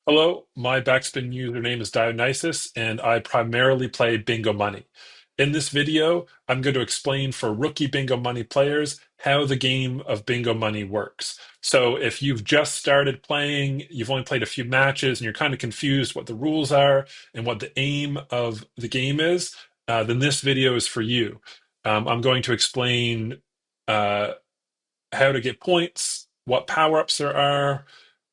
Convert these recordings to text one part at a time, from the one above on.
Hello, my Backspin username is Dionysius, and I primarily play Bingo Money. In this video, I'm going to explain for rookie Bingo Money players how the game of Bingo Money works. So if you've just started playing, you've only played a few matches, and you're kind of confused what the rules are and what the aim of the game is, then this video is for you. I'm going to explain uh, how to get points, what power-ups there are,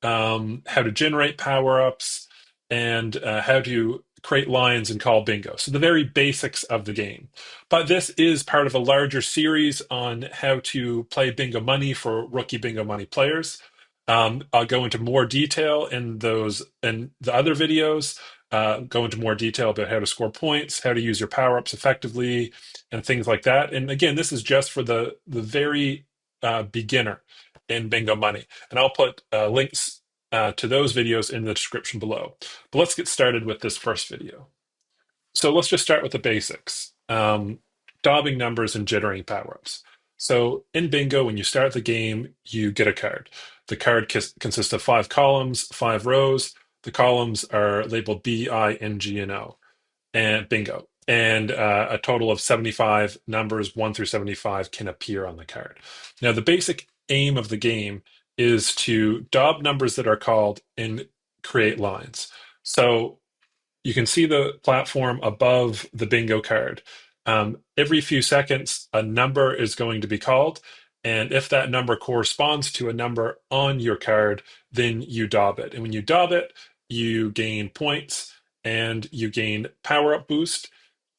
how to generate power-ups, and how to create lines and call bingo. So the very basics of the game. But this is part of a larger series on how to play Bingo Money for rookie Bingo Money players. I'll go into more detail in those and the other videos. Go into more detail about how to score points, how to use your power-ups effectively, and things like that. And again, this is just for the very beginner in Bingo Money. And I'll put links to those videos in the description below. But let's get started with this first video. So let's just start with the basics. Daubing numbers and generating power-ups. So in Bingo, when you start the game, you get a card. The card consists of 5 columns, 5 rows. The columns are labeled B, I, N, G, and O. And bingo. And a total of 75 numbers, 1 through 75, can appear on the card. Now, the basic aim of the game is to daub numbers that are called and create lines. So you can see the platform above the bingo card. Every few seconds, a number is going to be called. And if that number corresponds to a number on your card, then you daub it. And when you daub it, you gain points and you gain power-up boost,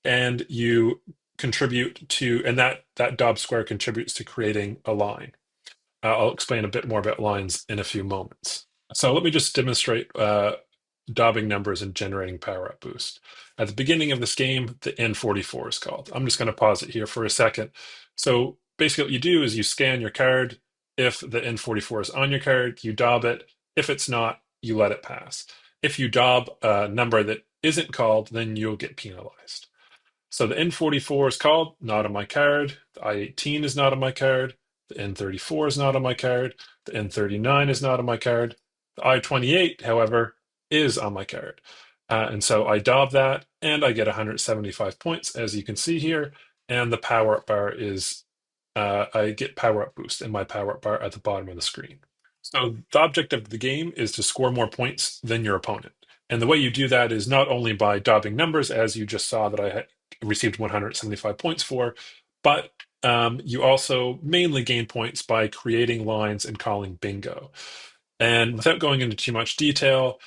and you contribute to, and that daub square contributes to creating a line. I'll explain a bit more about lines in a few moments. So let me just demonstrate daubing numbers and generating power-up boost. At the beginning of this game, the N44 is called. I'm just going to pause it here for a second. So basically what you do is you scan your card. If the N44 is on your card, you daub it. If it's not, you let it pass. If you daub a number that isn't called, then you'll get penalized. So the N44 is called, not on my card. The I-18 is not on my card. The N34 is not on my card. The N39 is not on my card. The I-28, however, is on my card. And so I daub that, and I get 175 points, as you can see here. And the power-up bar is, I get power-up boost in my power-up bar at the bottom of the screen. So the object of the game is to score more points than your opponent. And the way you do that is not only by daubing numbers, as you just saw that I received 175 points for, but you also mainly gain points by creating lines and calling bingo. And without going into too much detail,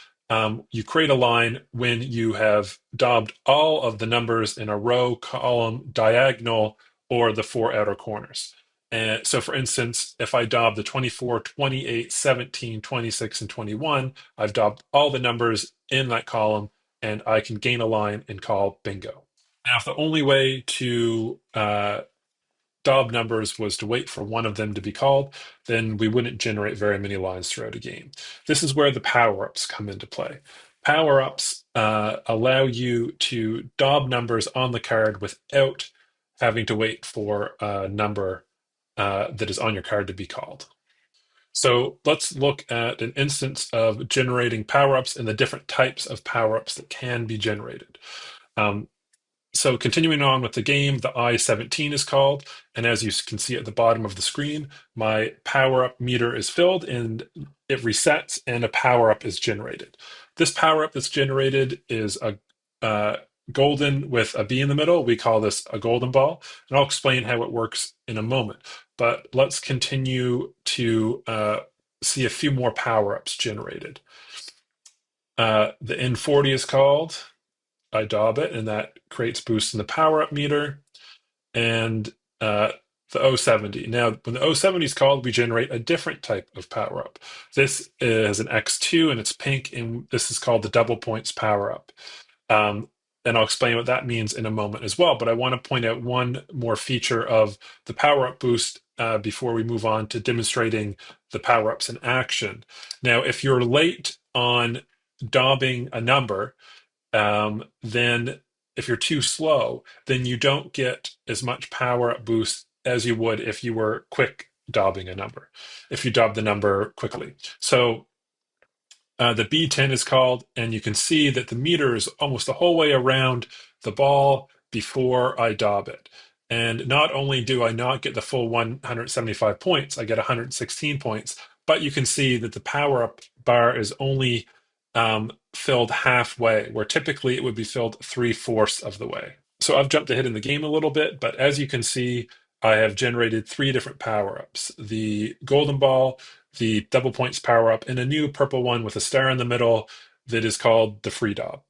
you create a line when you have daubed all of the numbers in a row, column, diagonal, or the 4 outer corners. And so, for instance, if I daub the 24, 28, 17, 26, and 21, I've daubed all the numbers in that column, and I can gain a line and call bingo. Now, if the only way to daub numbers was to wait for one of them to be called, then we wouldn't generate very many lines throughout a game. This is where the power-ups come into play. Power-ups allow you to daub numbers on the card without having to wait for a number that is on your card to be called. So let's look at an instance of generating power-ups and the different types of power-ups that can be generated. So continuing on with the game, the I-17 is called, and as you can see at the bottom of the screen, my power-up meter is filled and it resets and a power-up is generated. This power-up that's generated is a golden with a B in the middle. We call this a golden ball, and I'll explain how it works in a moment. But let's continue to see a few more power-ups generated. The N40 is called. I daub it, and that creates boost in the power-up meter. And the O70. Now, when the O70 is called, we generate a different type of power-up. This is an X2, and it's pink, and this is called the double points power-up. And I'll explain what that means in a moment as well. But I want to point out one more feature of the power-up boost before we move on to demonstrating the power-ups in action. Now, if you're late on daubing a number, then if you're too slow, then you don't get as much power boost as you would if you were quick daubing a number, if you daub the number quickly. So The B10 is called, and you can see that the meter is almost the whole way around the ball before I daub it. And not only do I not get the full 175 points, I get 116 points, but you can see that the power-up bar is only filled halfway, where typically it would be filled 3/4 of the way. So I've jumped ahead in the game a little bit, but as you can see, I have generated 3 different power-ups. The golden ball, the double points power up, and a new purple one with a star in the middle that is called the free dog.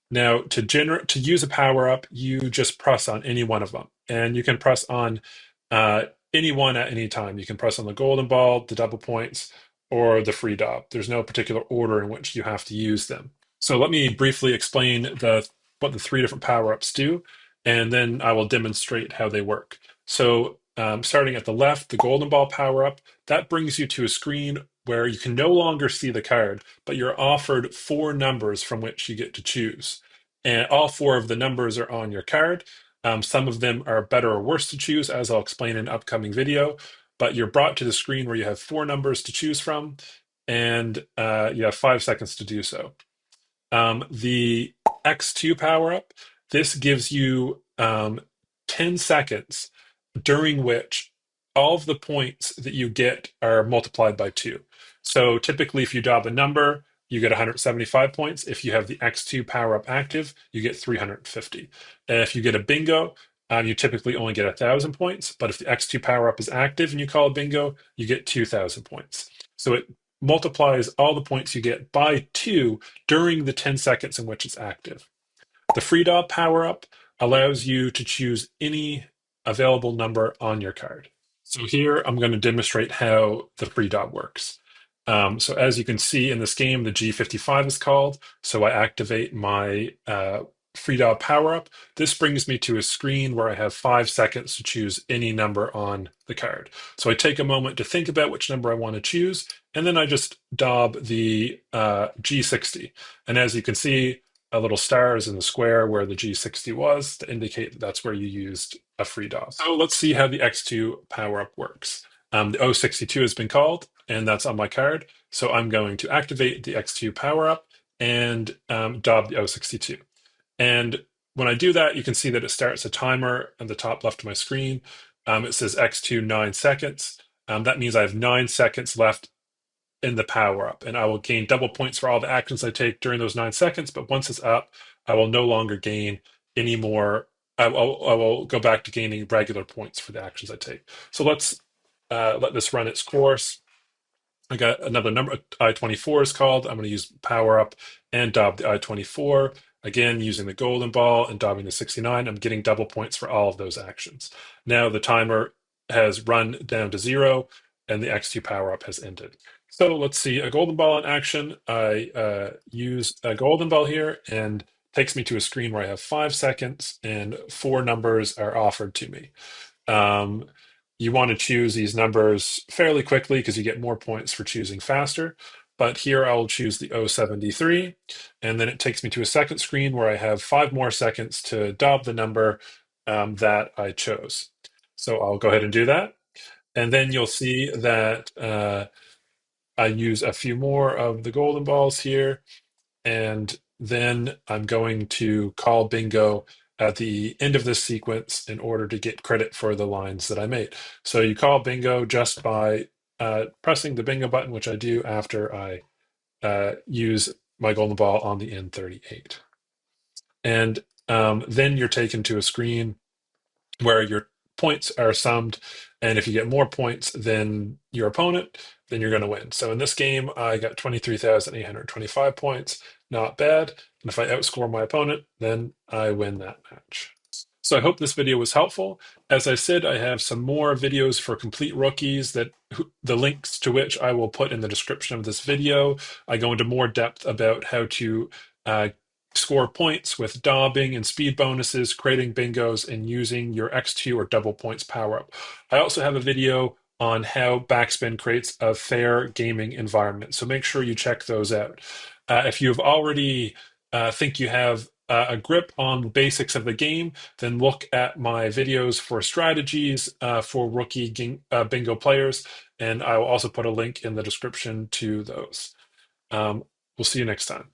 Now, to use a power up, you just press on any one of them, and you can press on any one at any time. You can press on the golden ball, the double points, or the free dog. There's no particular order in which you have to use them. So let me briefly explain what the 3 different power ups do, and then I will demonstrate how they work. So starting at the left, the golden ball power up, that brings you to a screen where you can no longer see the card, but you're offered 4 numbers from which you get to choose. And all 4 of the numbers are on your card. Some of them are better or worse to choose, as I'll explain in an upcoming video, but you're brought to the screen where you have 4 numbers to choose from, and you have 5 seconds to do so. The X2 power up, this gives you 10 seconds during which all of the points that you get are multiplied by 2. So typically, if you daub a number, you get 175 points. If you have the X2 power up active, you get 350. If you get a bingo, you typically only get 1,000 points. But if the X2 power up is active and you call a bingo, you get 2,000 points. So it multiplies all the points you get by 2 during the 10 seconds in which it's active. The free dog power up allows you to choose any available number on your card. So here I'm going to demonstrate how the free dog works. So as you can see in this game, the G55 is called. So I activate my free dog power up. This brings me to a screen where I have 5 seconds to choose any number on the card. So I take a moment to think about which number I want to choose, and then I just daub the G60. And as you can see, a little star is in the square where the G60 was to indicate that that's where you used a free dog. So let's see how the X2 power up works. The O62 has been called, and that's on my card. So I'm going to activate the X2 power up and daub the O62. And when I do that, you can see that it starts a timer on the top left of my screen. It says X2 9 seconds. That means I have 9 seconds left in the power up, and I will gain double points for all the actions I take during those 9 seconds. But once it's up, I will no longer gain any more. I will go back to gaining regular points for the actions I take. So let's let this run its course. I got another number, I-24 is called. I'm going to use power up and daub the I-24. Again, using the golden ball and daubing the 69, I'm getting double points for all of those actions. Now the timer has run down to 0, and the X2 power up has ended. So let's see a golden ball in action. I use a golden ball here, and takes me to a screen where I have 5 seconds, and 4 numbers are offered to me. You want to choose these numbers fairly quickly because you get more points for choosing faster. But here I'll choose the O73, and then it takes me to a second screen where I have 5 more seconds to daub the number that I chose. So I'll go ahead and do that. And then you'll see that I use a few more of the golden balls here, and then I'm going to call bingo at the end of this sequence in order to get credit for the lines that I made. So you call bingo just by pressing the bingo button, which I do after I use my golden ball on the N38. And then you're taken to a screen where your points are summed, and if you get more points than your opponent, then you're going to win. So in this game, I got 23,825 points. Not bad. And if I outscore my opponent, then I win that match. So I hope this video was helpful. As I said, I have some more videos for complete rookies that the links to which I will put in the description of this video. I go into more depth about how to score points with daubing and speed bonuses, creating bingos, and using your X2 or double points power up. I also have a video on how Backspin creates a fair gaming environment. So make sure you check those out. If you've already think you have a grip on the basics of the game, then look at my videos for strategies for rookie bingo players, and I will also put a link in the description to those. We'll see you next time.